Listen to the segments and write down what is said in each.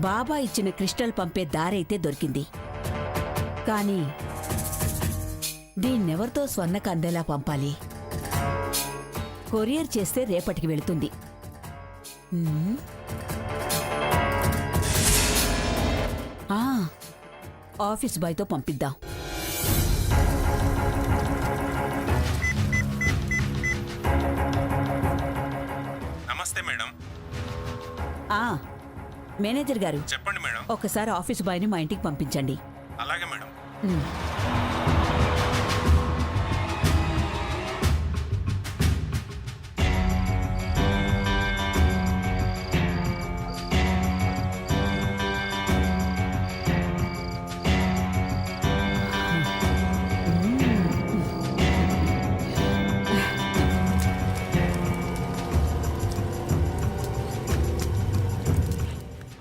బాబా ఇచ్చిన క్రిస్టల్ పంపే దారైతే దొరికింది. కానీ దీన్నెవరితో స్వర్ణకు అందేలా పంపాలి? కొరియర్ చేస్తే రేపటికి వెళుతుంది. ఆఫీస్ బాయ్తో పంపిద్దాం. నమస్తే మేడం. మేనేజర్ గారు చెప్పండి మేడం. ఒకసారి ఆఫీస్ బాయ్ని మా ఇంటికి పంపించండి. అలాగే మేడం.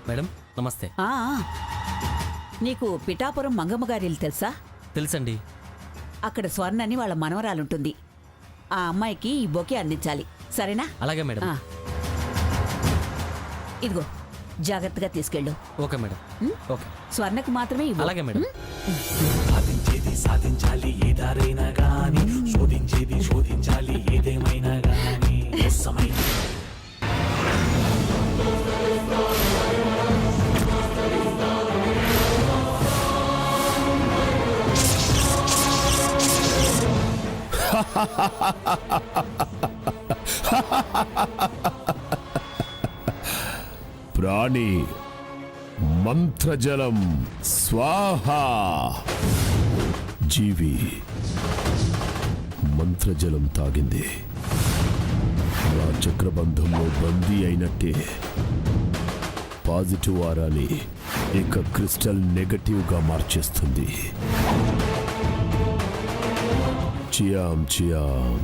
మేడం నమస్తే. నీకు పిఠాపురం మంగమ్మ గారి ఇల్లు తెలుసా? తెలుసండి. అక్కడ స్వర్ణ అని వాళ్ళ మనవరాలుంటుంది. ఆ అమ్మాయికి ఈ బొకే అందించాలి, సరేనా? అలాగే మేడం. ఇదిగో జాగ్రత్తగా తీసుకెళ్ళు. Okay madam. ఓకే. స్వర్ణకు మాత్రమే ఇవ్వు. అలాగే మేడం. సాధించేది సాధించాలి, ఏదారైనా గాని శోధించేది శోధించాలి, ఏదేమైనా గాని సమయం. ప్రాణి మంత్రజలం స్వాహా. జీవి మంత్రజలం తాగింది, నా చక్రబంధంలో బందీ అయినట్టే. పాజిటివ్ ఆరాని ఇక క్రిస్టల్ నెగటివ్గా మార్చేస్తుంది. చియాం చియాం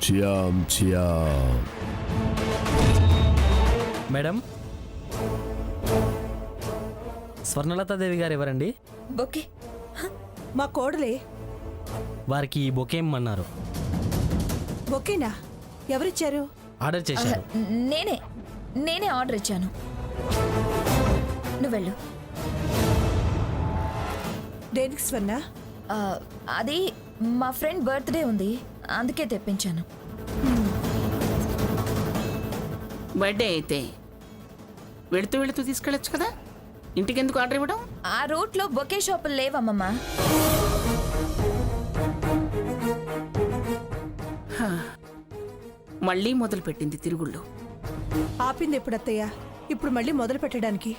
చియాం చియాం. మేడం, స్వర్ణలతాదేవి గారు ఎవరండి? బొకే మా కోడలే. వారికి ఈ బొకే ఇమ్మన్నారు. బొకేనా? ఎవరిచ్చారు? ఆర్డర్ చేశారు. నేనే ఆర్డర్ ఇచ్చాను. నువ్వు వెళ్ళు. దేనికి స్వర్ణ? అది మా ఫ్రెండ్ బర్త్డే ఉంది, అందుకే తెప్పించాను. బర్త్డే అయితే వెళుతూ వెళుతూ తీసుకెళ్ళొచ్చు కదా, ఇంటికి ఎందుకు ఆర్డర్ ఇవ్వడం? ఆ రూట్లో బొకే షాపులు లేవమ్మమ్మ. మళ్ళీ మొదలు పెట్టింది తిరుగుళ్ళు. ఆపింది ఎప్పుడు అత్తయ్య? ఇప్పుడు మళ్ళీ మొదలు పెట్టడానికి.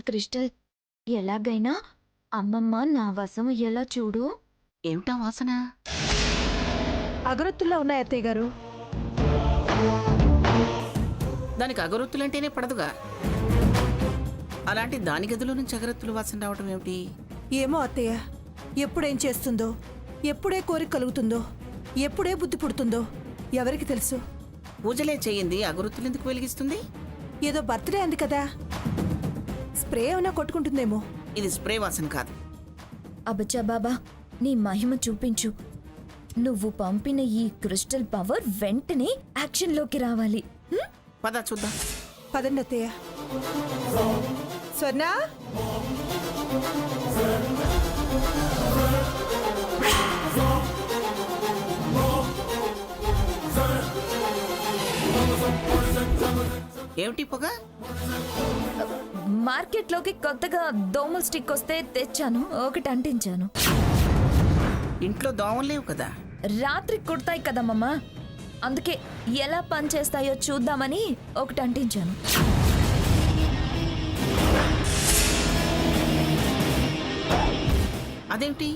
క్రిస్టల్ ఎలాగైనా అమ్మమ్మ నా వశం ఎలా చూడు. ఏమిటా వాసన? అగరొత్తుల్లో ఉన్నాయి అత్తయ్య గారు. దానికి అగరొత్తులంటేనే పడదుగా, అలాంటి దాని గదిలో నుంచి అగరొత్తులు వాసన రావటం ఏమిటి? ఏమో అత్తయ్య, ఎప్పుడేం చేస్తుందో, ఎప్పుడే కోరిక కలుగుతుందో, ఎప్పుడే బుద్ధి పుడుతుందో ఎవరికి తెలుసు? పూజలే చేయింది, అగరొత్తులు ఎందుకు వెలిగిస్తుంది? ఏదో బర్త్డే అంది కదా, స్ప్రే ఏమైనా కొట్టుకుంటుందేమో. ఇది స్ప్రే వాసన కాదు. అబ్బచ్చా బాబా, నీ మహిమ చూపించు. నువ్వు పంపిన ఈ క్రిస్టల్ పవర్ వెంటనే యాక్షన్లోకి రావాలి. పద చూద్దాం. పదండి అత్తయ్య. స్వర్ణ, ఏమిటి పొగ? మార్కెట్లోకి కొత్తగా దోమల స్టిక్ వస్తే తెచ్చాను, ఒకటి అంటించాను. ఇంట్లో దోమలు లేవు కదా? రాత్రి కుడతాయి కదమ్మా, అందుకే ఎలా పని చేస్తాయో చూద్దామని ఒకటి అంటించాను. అదేంటి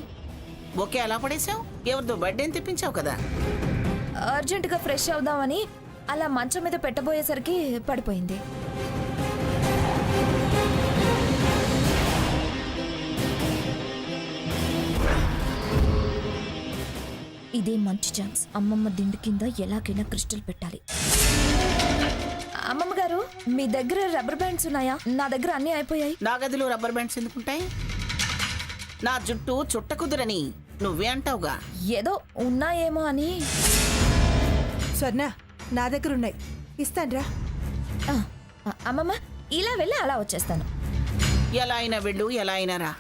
బొకే అలా పడేసావు? ఎవరిదో బర్త్డే అని తెప్పించావు కదా. అర్జెంటుగా ఫ్రెష్ అవుదామని అలా మంచం మీద పెట్టబోయేసరికి పడిపోయింది. ఇదే మంచి ఛాన్స్. అమ్మమ్మ దిండు కింద ఎలాగైనా క్రిస్టల్ పెట్టాలి. అమ్మమ్మ గారు, మీ దగ్గర రబ్బర్ బ్యాండ్స్ ఉన్నాయా? నా దగ్గర అన్నీ అయిపోయాయి. నా గదిలో రబ్బర్ బ్యాండ్స్ ఎందుకుంటాయి? నా జుట్టు చుట్ట కుదురని నువ్వే అంటావుగా. ఏదో ఉన్నాయేమో అని. స్వర్ణ, నా దగ్గర ఉన్నాయి, ఇస్తాన్రా. ఆ, అమ్మమ్మ, ఇలా వెళ్ళి అలా వచ్చేస్తాను. ఎలా అయినా వెళ్ళు, ఎలా అయినా రా.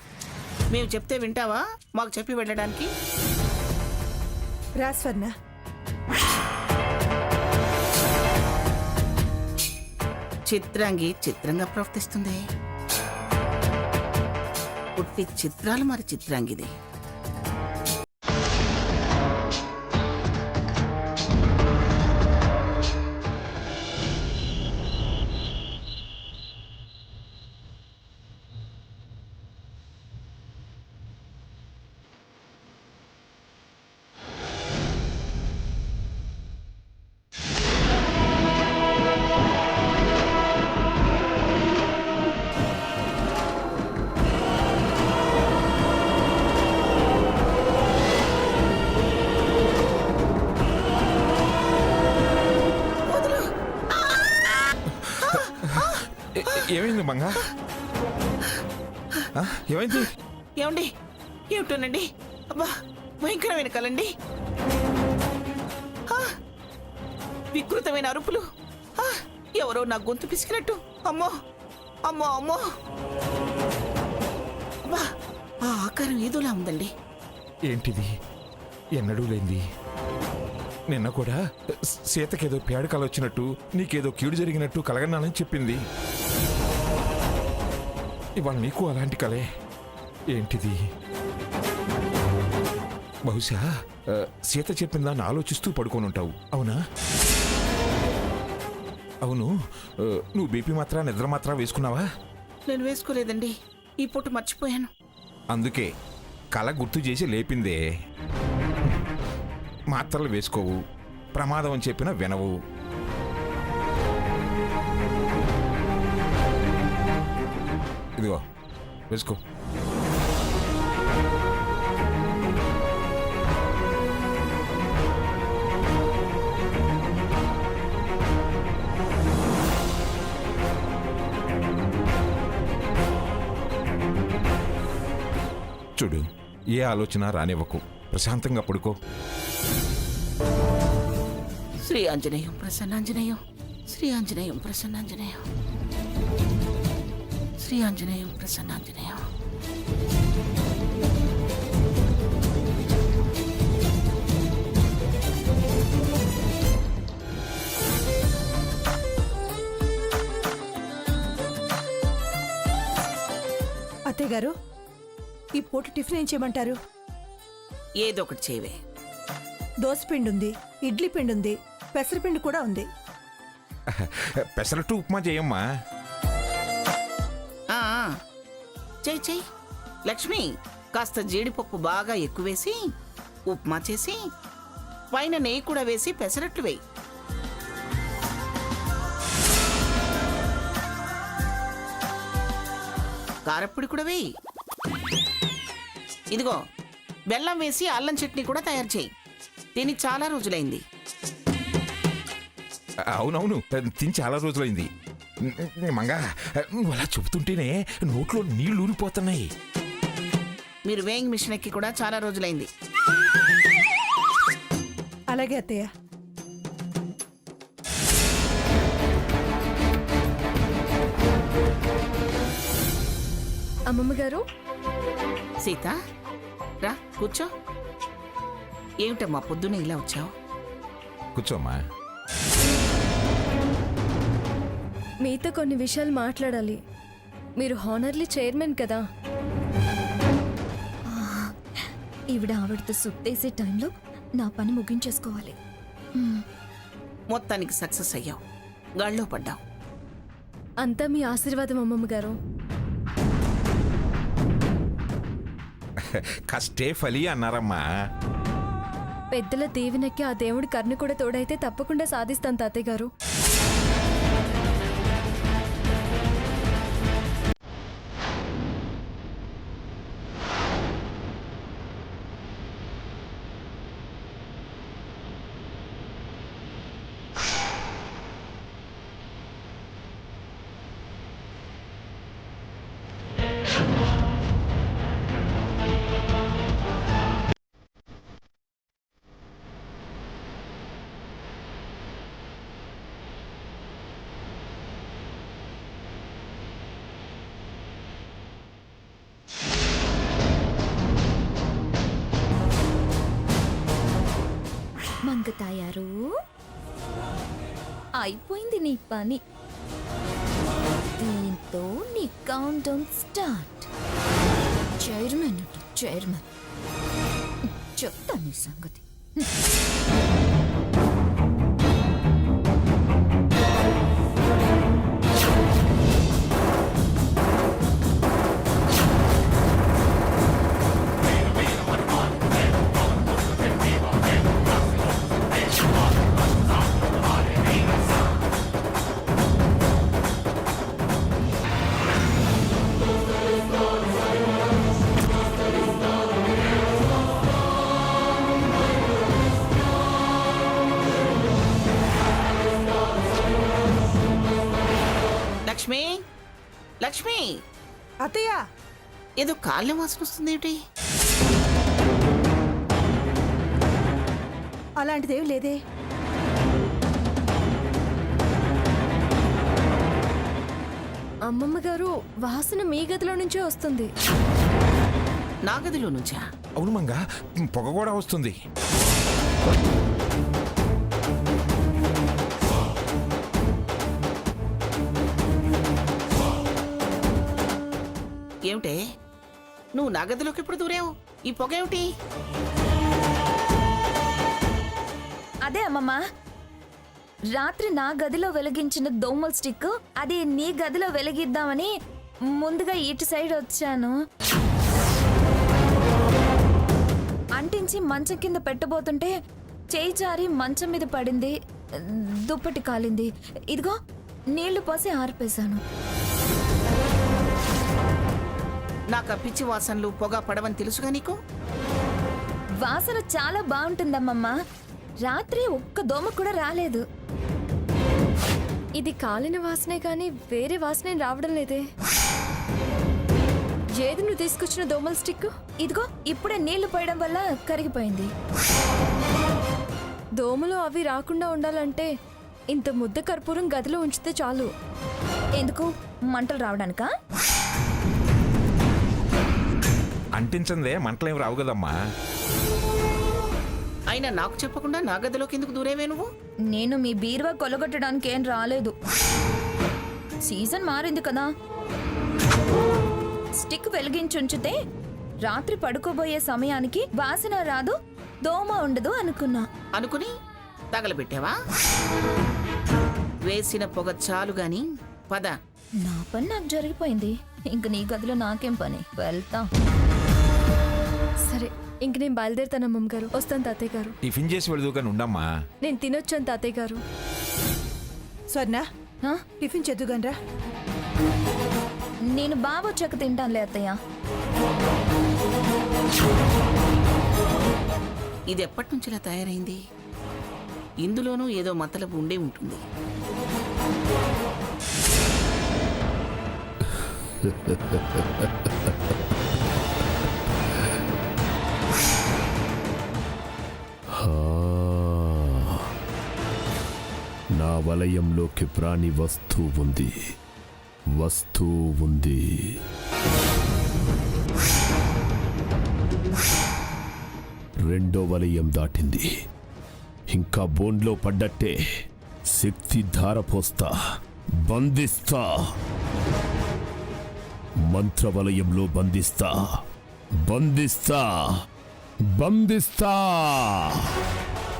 మేము చెప్తే వింటావా? మాకు చెప్పి వెళ్ళడానికి. రా స్వర్ణ. చిత్రాంగి చిత్రంగా ప్రవర్తిస్తుంది. పుట్టి చిత్రాలు మరి చిత్రాంగిది. ఏమైంది మంగా? ఏమైంది? ఏమండి? ఏమిటోనండి? అబ్బా, భయంకరమైన కలండి. వికృతమైన అరుపులు. ఎవరో నా గొంతు పిసికినట్టు. అమ్మో అమ్మో అమ్మో. అబ్బా, ఆ ఆకారం ఏదోలా ఉందండి. ఏంటిది? ఎన్నడూ లేంది. నిన్న కూడా సీతకేదో పేడ కల వచ్చినట్టు, నీకేదో కీడు జరిగినట్టు కలగన్నానని చెప్పింది. ఇవాళ నీకు అలాంటి కలే. ఏంటిది? బహుశా సీత చెప్పిందాన్ని ఆలోచిస్తూ పడుకొని ఉంటావు, అవునా? అవును, నువ్వు బీపీ మాత్రా నిద్ర మాత్రా వేసుకున్నావా? నేను వేసుకోలేదండి, ఈ పూట మర్చిపోయాను. అందుకే కల గుర్తు చేసి లేపిందే. మాత్రలు వేసుకోవు, ప్రమాదం అని చెప్పినా వినవు. ఇదిగో వేసుకో. చూడు, ఏ ఆలోచన రానివ్వకు, ప్రశాంతంగా పడుకో. శ్రీ ఆంజనేయం ప్రసన్నాంజనేయం, శ్రీ ఆంజనేయం ప్రసన్నాంజనేయం, శ్రీ ఆంజనేయం ప్రసన్నాంజనేయం. అత్తయ్య గారు, ఈ పూట టిఫిన్ ఏం చేయమంటారు? ఏదో ఒకటి చేయవే. దోశ పిండి ఉంది, ఇడ్లీ పిండి ఉంది, పెసరపిండి కూడా ఉంది. పెసరట్టు ఉప్మా చేయమ్మా. చెయ్యి చెయ్యి. లక్ష్మి, కాస్త జీడిపప్పు బాగా ఎక్కువేసి ఉప్మా చేసి పైన నెయ్యి కూడా వేసి పెసరట్లు వేయి. కారప్పొడి కూడా వేయి. ఇదిగో, బెల్లం వేసి అల్లం చట్నీ కూడా తయారు చేయి. దీనికి చాలా రోజులైంది. అవునవును, తిని చాలా రోజులైంది. మంగా, నువ్వు అలా చెబుతుంటేనే నోట్లో నీళ్లు ఊరిపోతున్నాయి. మీరు వేయింగ్ మిషన్ ఎక్కి కూడా చాలా రోజులైంది. అలాగే అత్తయ్య. అమ్మమ్మ గారు, సీత, రా కూర్చో. ఏమిటమ్మా పొద్దున్న ఇలా వచ్చావు? కూర్చోమ్మా. మీతో కొన్ని విషయాలు మాట్లాడాలి. మీరు హానర్లీ చైర్మన్ కదా. ఈవిడ ఆవిడతో సుత్తేసే టైంలో నా పని ముగించేసుకోవాలి. మొత్తానికి సక్సెస్ అయ్యావు, గాళ్ళో పడ్డావు. అంతా మీ ఆశీర్వాదం అమ్మమ్మ గారు. కష్టే ఫలి అన్నారమ్మా. పెద్దల దీవెనకి ఆ దేవుడి కర్ణ కూడా తోడైతే తప్పకుండా సాధిస్తాను తాతయ్య గారు. మంగతాయారు, అయిపోయింది నీ పని. దీంతో నీ count down start. Chairman chairman చెప్తా నీ సంగతి. లక్ష్మి, లక్ష్మి, అత్తయ్య, ఏదో కాళ్ళ వాసన వస్తుందేమిటి? అలాంటిదేం లేదే. అమ్మమ్మ గారు, వాసన మీ గదిలో నుంచే వస్తుంది. నా గదిలో నుంచా? అవును మంగా, పొగ కూడా వస్తుంది. ఏమిటే, నువ్వు నా గదిలోకి ఎప్పుడు దూరావు? ఈ పొగ ఏమిటి? అదే అమ్మమ్మ, రాత్రి నా గదిలో వెలిగించిన దోమల స్టిక్ అది నీ గదిలో వెలిగిద్దామని ముందుగా ఇటు సైడ్ వచ్చాను. అంటించి మంచం కింద పెట్టబోతుంటే చేయి జారి మంచం మీద పడింది, దుప్పటి కాలింది. ఇదిగో నీళ్లు పోసి ఆర్పేశాను. నాకు పిచ్చి వాసనలు పొగ పడవని తెలుసుగా నీకు? వాసన చాలా బాగుంటుందమ్మమ్మ. రాత్రి ఒక్క దోమ కూడా రాలేదు. ఇది కాలిన వాసనే కానీ వేరే వాసన రావడం లేదే. ఏది నువ్వు తీసుకొచ్చిన దోమల స్టిక్? ఇదిగో ఇప్పుడే నీళ్లు పోయడం వల్ల కరిగిపోయింది. దోమలు అవి రాకుండా ఉండాలంటే ఇంత ముద్ద కర్పూరం గదిలో ఉంచితే చాలు. ఎందుకు, మంటలు రావడానికా? అంటించందే మంటలేం రావు కదమ్మా. అయినా నాకు చెప్పకుండా నా గదిలోకి ఎందుకు దూరేవే నువ్వు? నేను మీ బీరువా కొలగొట్టడానికి ఏం రాలేదు. సీజన్ మారింది కదా. స్టిక్ వెలిగించుంచితే రాత్రి పడుకోబోయే సమయానికి వాసన రాదు, దోమ ఉండదు అనుకున్నా. అనుకుని తగలబెట్టావా? వేసిన పొగ చాలు గాని పద. నా పని నాకు జరిగిపోయింది. ఇంక నీ గదిలో నాకేం పని, వెళ్తా. సరే, ఇంక నేను బయలుదేరుతాను అమ్మమ్మ గారు. వస్తాను తాతయ్య గారు. టిఫిన్ చేసి వెళదు కానీ ఉండమ్మా. నేను తినొచ్చాను తాతయ్య గారు. స్వర్ణ, హా? టిఫిన్ చెద్దుగానరా. నేను బాబు వచ్చాక తింటానులే అత్తయ్య. ఇది ఎప్పటి నుంచి ఇలా తయారైంది? ఇందులోనూ ఏదో మతలబు ఉండే ఉంటుంది. నా వలయంలోకి ప్రాణి వస్తూ ఉంది. రెండో వలయం దాటింది. ఇంకా బోన్లో పడ్డట్టే శక్తి ధారపోస్తా, బంధిస్తా. మంత్రవలయంలో బంధిస్తా.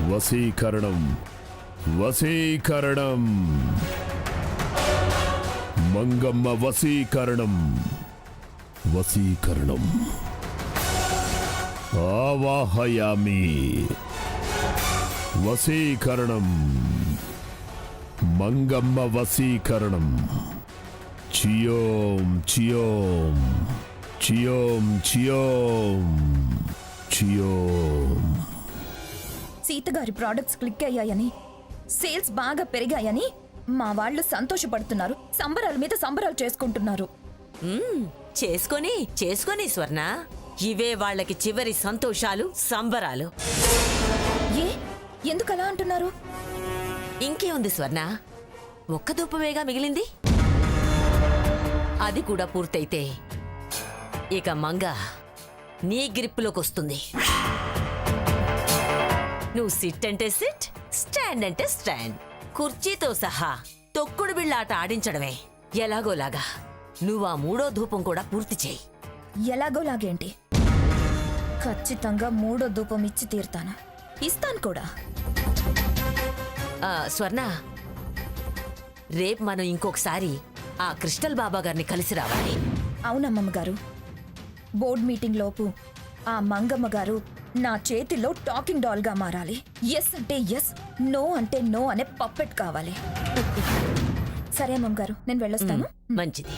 వశీకరణం వశీకరణం. మంగమ్మ వశీకరణం. వశీకరణం. ఆవాహయామి. వశీకరణం. మంగమ్మ వశీకరణం. చియోం చియోం చియోం చియోం చియోం. సీతగారి ప్రోడక్ట్స్ క్లిక్ అయ్యాయని, సేల్స్ బాగా పెరిగాయని మా వాళ్ళు సంతోషపడుతున్నారు. సంబరాల మీద సంబరాలు చేసుకుంటున్నారు. చేసుకొని స్వర్ణ, ఇవే వాళ్ళకి చివరి సంతోషాలు, సంబరాలు. ఏ ఎందుకలా అంటున్నారు? ఇంకేముంది స్వర్ణ, ఒక్క ధూపమేగా మిగిలింది. అది కూడా పూర్తయితే ఇక మంగ నీ గ్రిప్పులోకి వస్తుంది. నువ్వు సిట్ అంటే సిట్, స్టాండ్ అంటే స్టాండ్, కుర్చీతో సహా తొక్కుడు బిళ్ళాట ఆడించడమే. ఎలాగోలాగా నువ్వు ఆ 3వ ధూపం కూడా పూర్తి చేయి. ఎలాగోలాగేంటి, ఖచ్చితంగా 3వ ధూపం ఇచ్చి తీరుతాను. ఇస్తాను కూడా. స్వర్ణ, రేపు మనం ఇంకొకసారి ఆ క్రిస్టల్ బాబా గారిని కలిసి రావాలి. అవునమ్మమ్మ గారు, బోర్డ్ మీటింగ్ లోపు ఆ మంగమ్మ గారు నా చేతిలో టాకింగ్ డాల్ గా మారాలి. ఎస్ అంటే ఎస్, నో అంటే నో అనే పప్పెట్ కావాలి. సరే అమ్మమ్మ గారు, నేను వెళ్ళొస్తాను. మంచిది.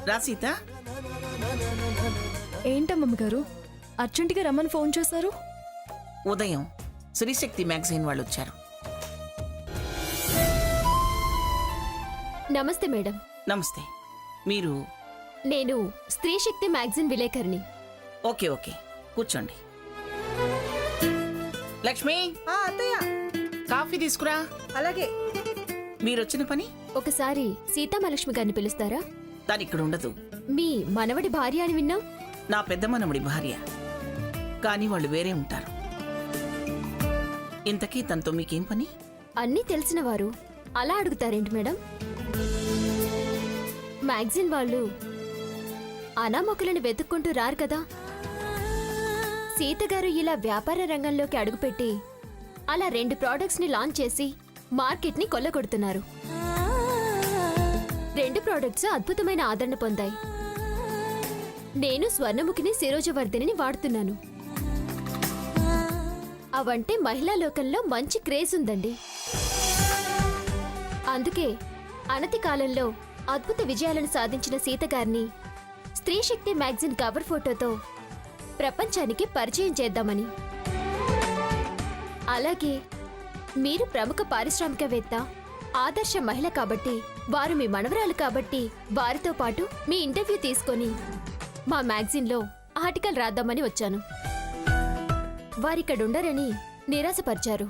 రా సీత. ఏంటమ్మమ్మ గారు అర్జెంటుగా రమ్మని ఫోన్ చేశారు? ఉదయం శ్రీశక్తి మ్యాగజైన్ వాళ్ళు వచ్చారు. నమస్తే మేడం. నమస్తే. మీరు? నేను స్త్రీ శక్తి మ్యాగజైన్ విలేకరిని. ఓకే ఓకే, కూర్చోండి. లక్ష్మి, అత్తయ్య కాఫీ తీసుకురా. అలాగే. మీరొచ్చిన పని? ఒకసారి సీతామహాలక్ష్మి గారిని పిలుస్తారా? తను ఇక్కడ ఉండదు. మీ మనవడి భార్య అని విన్నా. నా పెద్ద మనవడి భార్య, కానీ వాళ్ళు వేరే ఉంటారు. ఇంతకీ తనతో మీకేం పని? అన్నీ తెలిసిన వారు అలా అడుగుతారేంటి మేడం? మ్యాగజైన్ వాళ్ళు అనామకులను వెతుక్కుంటూ రారు కదా. సీతగారు ఇలా వ్యాపార రంగంలోకి అడుగుపెట్టి అలా 2 ప్రోడక్ట్స్ ని లాంచ్ చేసి మార్కెట్ ని కొల్లగొడుతున్నారు. 2 ప్రోడక్ట్స్ అద్భుతమైన ఆదరణ పొందాయి. నేను స్వర్ణముఖిని శిరోజవర్ధిని వాడుతున్నాను. అవంటే మహిళా లోకంలో మంచి క్రేజ్ ఉందండి. అందుకే అనతి కాలంలో అద్భుత విజయాలను సాధించిన సీతగారిని స్త్రీ శక్తి మ్యాగజైన్ కవర్ ఫోటోతో ప్రపంచానికి పరిచయం చేద్దామని. అలాగే మీరు ప్రముఖ పారిశ్రామికవేత్త, ఆదర్శ మహిళ కాబట్టి, వారు మీ మనవరాలు కాబట్టి, వారితో పాటు మీ ఇంటర్వ్యూ తీసుకొని మా మ్యాగజైన్లో ఆర్టికల్ రాద్దామని వచ్చాను. వారిక్కడుండరని నిరాశపరిచారు.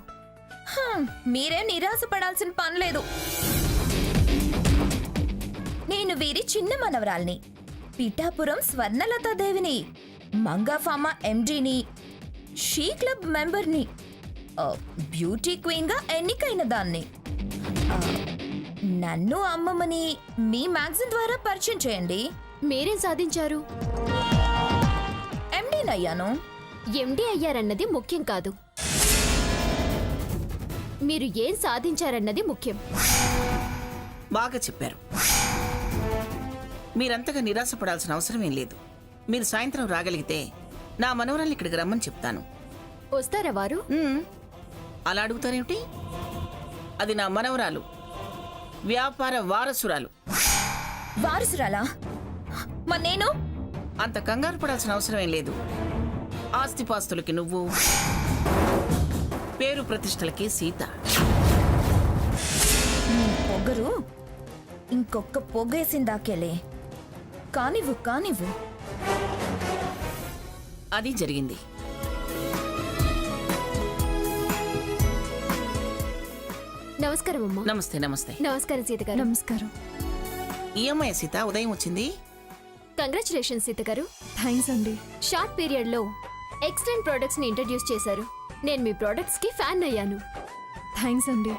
మీరేం నిరాశపడాల్సిన పనిలేదు. నేను వీరి చిన్న మనవరాల్ని, పిఠాపురం స్వర్ణలతాదేవిని, మంగా ఫార్మా ఎండీని, షీ క్లబ్ మెంబర్ని, బ్యూటీ క్వీన్ గా ఎన్నికైన దాన్ని. నన్ను అమ్మమ్మని మీ మ్యాగజైన్ ద్వారా పరిచయం చేయండి. మీరేం సాధించారు? ఎండీనయ్యాను. ఎండీ అయ్యారన్నది ముఖ్యం కాదు, మీరు ఏం సాధించారన్నది ముఖ్యం. బాగా చెప్పారు. మీరంతగా నిరాశపడాల్సిన అవసరమేం లేదు. మీరు సాయంత్రం రాగలిగితే నా మనవరాల్ని ఇక్కడికి రమ్మని చెప్తాను. వస్తారా వారు? అలా అడుగుతారేమిటి? అది నా మనవరాలు, వ్యాపార వారసురాలు. వారసురాలా? మరి నేను? అంత కంగారు పడాల్సిన అవసరమేం లేదు. ఆస్తిపాస్తులకి నువ్వు, పేరు ప్రతిష్టలకి సీత. పొగరు ఇంకొక్క పొగేసిందాకేలే. కానివ్వు. అది జరిగింది. నమస్కారం అమ్మా. నమస్తే. నమస్తే. నమస్కారం సీత గారు. నమస్కారం. ఈ అమ్మాయి సీత ఉదయం వచ్చింది. కంగ్రాచులేషన్ సీత గారు. థ్యాంక్స్ అండి. షార్ట్ పీరియడ్ లో ఎక్సలెంట్ ప్రొడక్ట్స్ ని ఇంట్రడ్యూస్ చేశారు. నేను మీ ప్రొడక్ట్స్ కి ఫ్యాన్ అయ్యాను. థ్యాంక్స్ అండి.